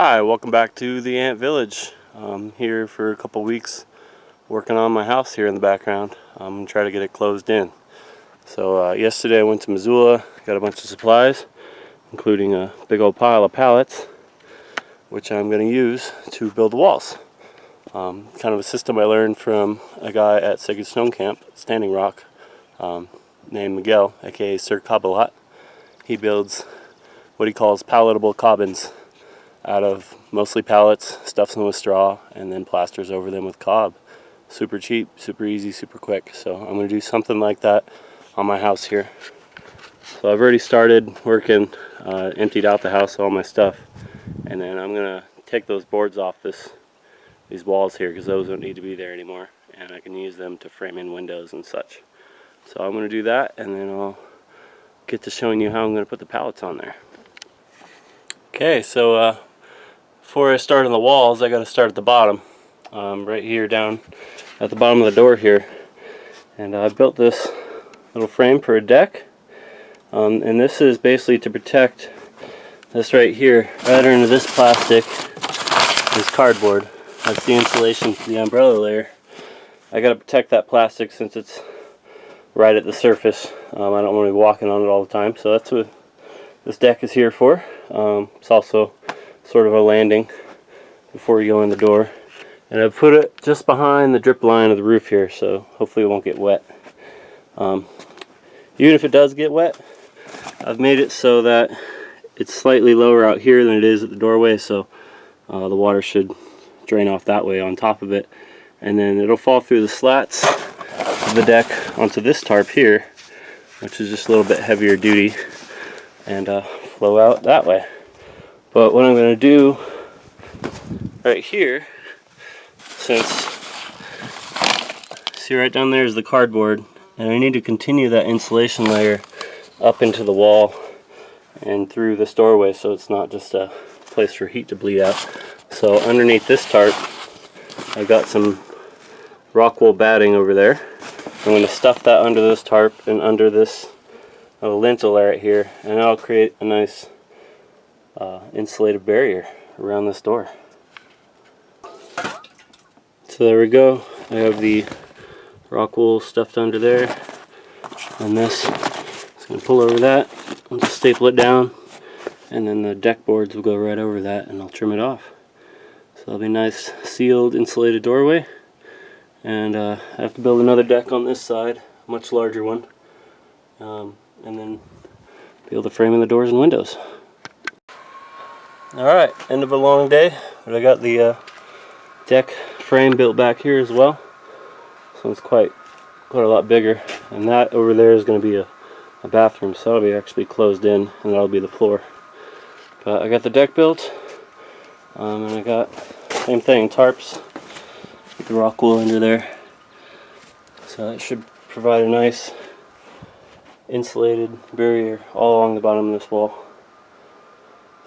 Hi, welcome back to the Ant Village. I'm here for a couple weeks working on my house here in the background. I'm going to try to get it closed in. So yesterday I went to Missoula, got a bunch of supplies, including a big old pile of pallets, which I'm going to use to build the walls. Kind of a system I learned from a guy at Sacred Stone Camp, Standing Rock, named Miguel, aka Sir Cobalot. He builds what he calls palletable cobins out of mostly pallets, stuffs them with straw, and then plasters over them with cob. Super cheap, super easy, super quick. So I'm going to do something like that on my house here. So I've already started working, emptied out the house, all my stuff, and then I'm going to take those boards off these walls here because those don't need to be there anymore, and I can use them to frame in windows and such. So I'm going to do that, and then I'll get to showing you how I'm going to put the pallets on there. Okay, so before I start on the walls, I got to start at the bottom, right here down at the bottom of the door here. And I built this little frame for a deck, and this is basically to protect this right here. Right under this plastic is cardboard. That's the insulation for the umbrella layer. I got to protect that plastic since it's right at the surface. I don't want to be walking on it all the time, so that's what this deck is here for. It's also sort of a landing before you go in the door, and I've put it just behind the drip line of the roof here, so hopefully it won't get wet. Even if it does get wet, I've made it so that it's slightly lower out here than it is at the doorway, so the water should drain off that way on top of it, and then it'll fall through the slats of the deck onto this tarp here, which is just a little bit heavier duty, and flow out that way. But what I'm going to do right here, since see right down there is the cardboard, and I need to continue that insulation layer up into the wall and through this doorway so it's not just a place for heat to bleed out. So underneath this tarp I got some rock wool batting over there. I'm going to stuff that under this tarp and under this lintel right here, and that'll create a nice insulated barrier around this door. So there we go. I have the rock wool stuffed under there, and this is going to pull over that and just staple it down, and then the deck boards will go right over that, and I'll trim it off. So that'll be a nice sealed insulated doorway. And I have to build another deck on this side, a much larger one, and then be able to frame in the doors and windows. Alright, end of a long day, but I got the deck frame built back here as well, so it's quite a lot bigger, and that over there is going to be a bathroom, so that'll be actually closed in, and that'll be the floor. But I got the deck built, and I got same thing, tarps with the rock wool under there, so that should provide a nice insulated barrier all along the bottom of this wall.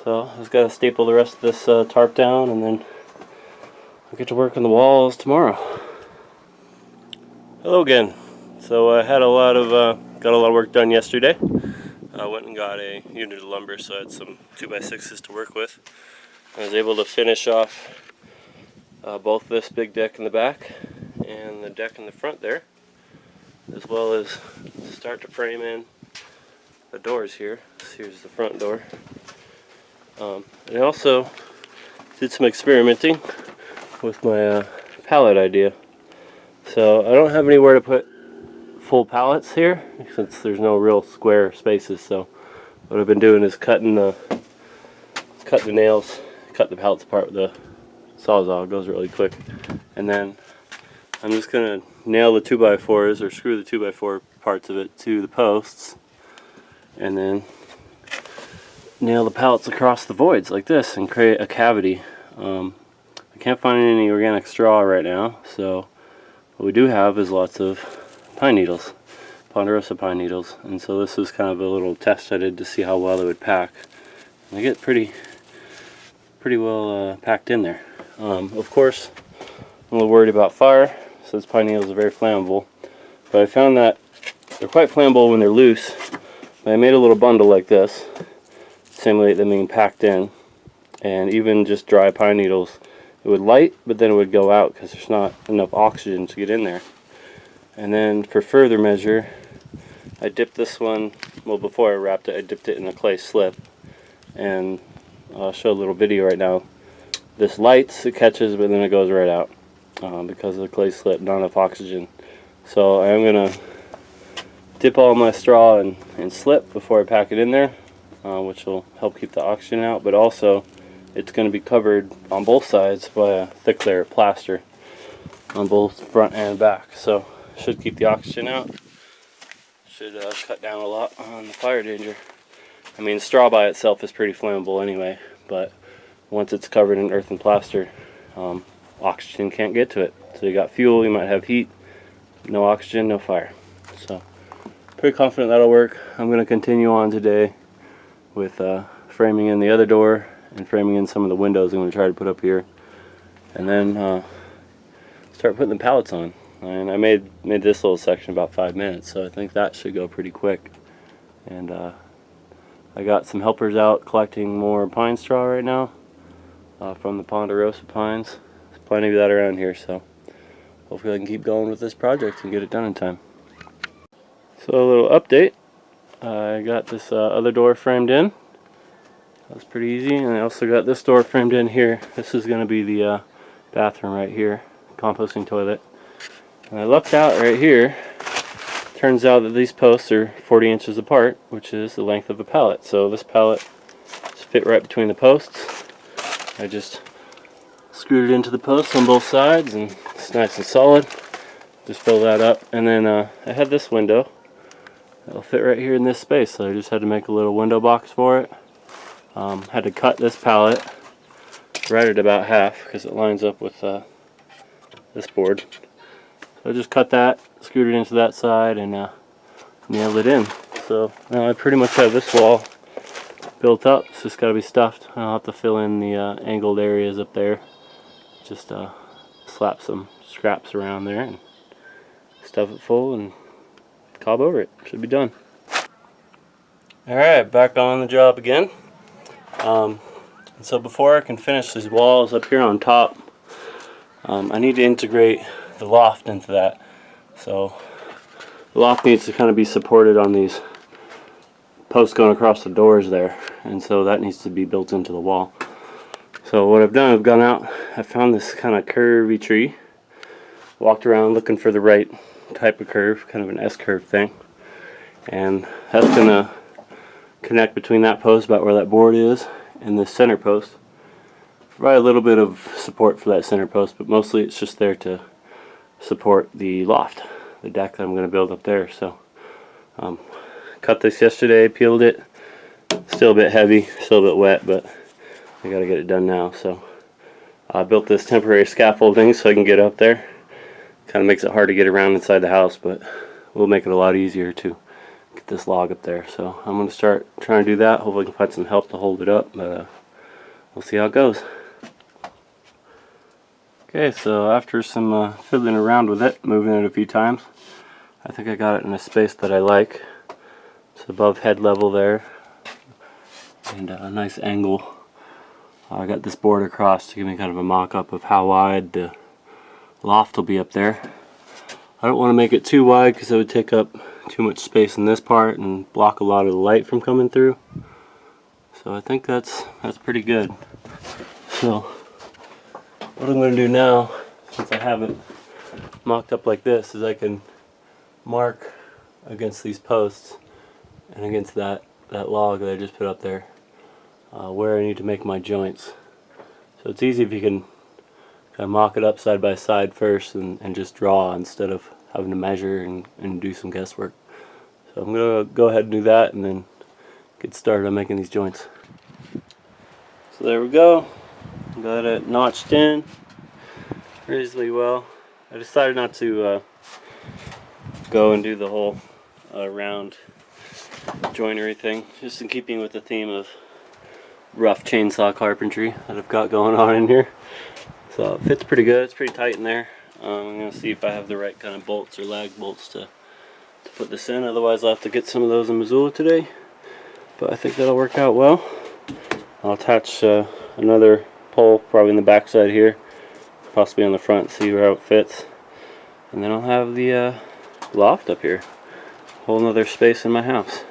So I just got to staple the rest of this tarp down, and then I'll get to work on the walls tomorrow. Hello again. So I had got a lot of work done yesterday. I went and got a unit of lumber, so I had some 2x6s to work with. I was able to finish off both this big deck in the back and the deck in the front there, as well as start to frame in the doors here. Here's the front door. I also did some experimenting with my pallet idea. So I don't have anywhere to put full pallets here since there's no real square spaces. So what I've been doing is cutting the nails, cut the pallets apart with the sawzall. It goes really quick, and then I'm just gonna nail the 2x4s or screw the 2x4 parts of it to the posts, and then nail the pallets across the voids like this and create a cavity. I can't find any organic straw right now, so what we do have is lots of pine needles, ponderosa pine needles, and so this is kind of a little test I did to see how well they would pack. And they get pretty well packed in there. Of course, I'm a little worried about fire since pine needles are very flammable, but I found that they're quite flammable when they're loose. But I made a little bundle like this, simulate them being packed in, and even just dry pine needles. It would light, but then it would go out because there's not enough oxygen to get in there. And then for further measure, I dipped this one, well, before I wrapped it, I dipped it in a clay slip, and I'll show a little video right now. This lights, it catches, but then it goes right out because of the clay slip, not enough oxygen. So I'm gonna dip all my straw and slip before I pack it in there, which will help keep the oxygen out, but also it's going to be covered on both sides by a thick layer of plaster on both front and back, so should keep the oxygen out, should cut down a lot on the fire danger. I mean, straw by itself is pretty flammable anyway, but once it's covered in earth and plaster, oxygen can't get to it. So you got fuel, you might have heat, no oxygen, no fire. So pretty confident that'll work. I'm going to continue on today with framing in the other door and framing in some of the windows I'm going to try to put up here, and then start putting the pallets on. And I made this little section about 5 minutes, so I think that should go pretty quick. And I got some helpers out collecting more pine straw right now from the ponderosa pines. There's plenty of that around here, so hopefully I can keep going with this project and get it done in time. So a little update. I got this other door framed in. That's pretty easy, and I also got this door framed in here. This is going to be the bathroom right here, composting toilet. And I lucked out right here. Turns out that these posts are 40 inches apart, which is the length of a pallet. So this pallet just fit right between the posts. I just screwed it into the posts on both sides, and it's nice and solid. Just fill that up, and then I had this window. It'll fit right here in this space, so I just had to make a little window box for it. Had to cut this pallet right at about half because it lines up with this board. So I just cut that, screwed it into that side, and nailed it in. So now I pretty much have this wall built up. It's just got to be stuffed. I'll have to fill in the angled areas up there. Just slap some scraps around there and stuff it full and cob over it. Should be done. Alright, back on the job again. So before I can finish these walls up here on top, I need to integrate the loft into that. So the loft needs to kind of be supported on these posts going across the doors there, and so that needs to be built into the wall. So what I've done, I've gone out, I found this kind of curvy tree, walked around looking for the right type of curve, kind of an S-curve thing, and that's gonna connect between that post about where that board is and this center post. Provide a little bit of support for that center post, but mostly it's just there to support the loft, the deck that I'm going to build up there. So cut this yesterday, peeled it, still a bit heavy, still a bit wet, but I got to get it done now. So I built this temporary scaffolding so I can get up there. Kind of makes it hard to get around inside the house, but we'll make it a lot easier to get this log up there. So I'm going to start trying to do that. Hopefully I can find some help to hold it up, but we'll see how it goes. Okay, so after some fiddling around with it, moving it a few times, I think I got it in a space that I like. It's above head level there, and a nice angle. I got this board across to give me kind of a mock-up of how wide the loft will be up there. I don't want to make it too wide because it would take up too much space in this part and block a lot of the light from coming through. So I think that's pretty good. So what I'm going to do now, since I haven't mocked up like this, is I can mark against these posts and against that log that I just put up there where I need to make my joints. So it's easy if you can kind of mock it up side by side first and just draw instead of having to measure and do some guesswork. So I'm going to go ahead and do that and then get started on making these joints. So there we go. Got it notched in reasonably well. I decided not to go and do the whole round joinery thing, just in keeping with the theme of rough chainsaw carpentry that I've got going on in here. So it fits pretty good. It's pretty tight in there. I'm going to see if I have the right kind of bolts or lag bolts to put this in. Otherwise I'll have to get some of those in Missoula today. But I think that'll work out well. I'll attach another pole probably in the back side here, possibly on the front, see how it fits. And then I'll have the loft up here. Whole nother space in my house.